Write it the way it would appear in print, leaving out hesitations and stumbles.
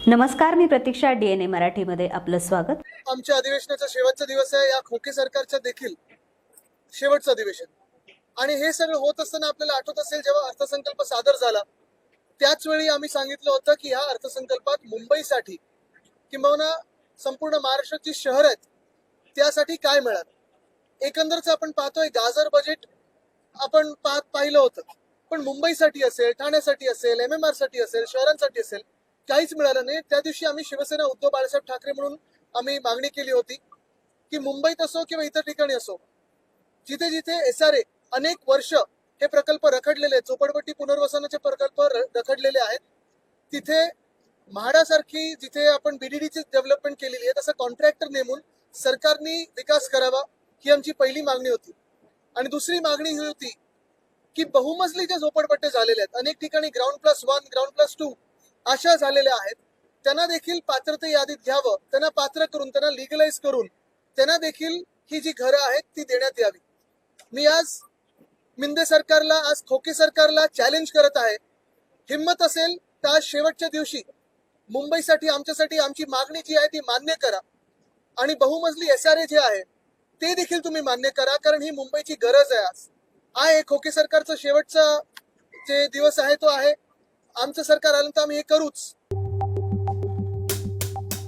नमस्कार, मी प्रतीक्षा. DNA मराठीमध्ये आपलं स्वागत. आमच्या अधिवेशनाचा शेवटचा दिवस आहे. या खोके सरकारच्या देखील शेवटचं अधिवेशन आणि हे सगळं होत असताना आपल्याला आठवत असेल, जेव्हा अर्थसंकल्प सादर झाला त्याच वेळी आम्ही सांगितलं होतं की ह्या अर्थसंकल्पात मुंबईसाठी किंबहुना संपूर्ण महाराष्ट्राची शहर आहेत त्यासाठी काय मिळालं. एकंदरच आपण पाहतोय गाजर बजेट आपण पाहिलं होतं, पण मुंबईसाठी असेल, ठाण्यासाठी असेल, MMR साठी असेल, शहरांसाठी असेल, काहीच मिळालं नाही. त्या दिवशी आम्ही शिवसेना उद्धव बाळासाहेब ठाकरे म्हणून आम्ही मागणी केली होती की मुंबईत असो किंवा इतर ठिकाणी असो, जिथे जिथे SRA अनेक वर्ष हे प्रकल्प रखडलेले आहेत, झोपडपट्टी पुनर्वसनाचे प्रकल्प रखडलेले आहेत, तिथे म्हाडासारखी जिथे आपण BDDची डेव्हलपमेंट केलेली आहे तसं कॉन्ट्रॅक्टर नेमून सरकारने विकास करावा, ही आमची पहिली मागणी होती. आणि दुसरी मागणी ही होती की बहुमजली ज्या झोपडपट्ट्या झालेल्या आहेत, अनेक ठिकाणी ग्राउंड+1 ग्राउंड+2 अशा झालेल्या आहेत, त्यांना देखील पात्रते यादीत घ्यावं, त्यांना पात्र करून त्यांना लिगलाइज करून त्यांना देखील ही जी घरं आहेत ती देण्यात यावी. मी आज मिंदे सरकारला, आज खोके सरकारला चॅलेंज करत आहे, हिम्मत असेल तर आज शेवटच्या दिवशी मुंबईसाठी आमच्यासाठी आमची मागणी जी आहे ती मान्य करा आणि बहुमजली SRA जे आहे ते देखील तुम्ही मान्य करा, कारण ही मुंबईची गरज आहे. आज आहे खोके सरकारचा शेवटचा जे दिवस आहे तो आहे. आमचं सरकार आलं तर आम्ही हे करूच.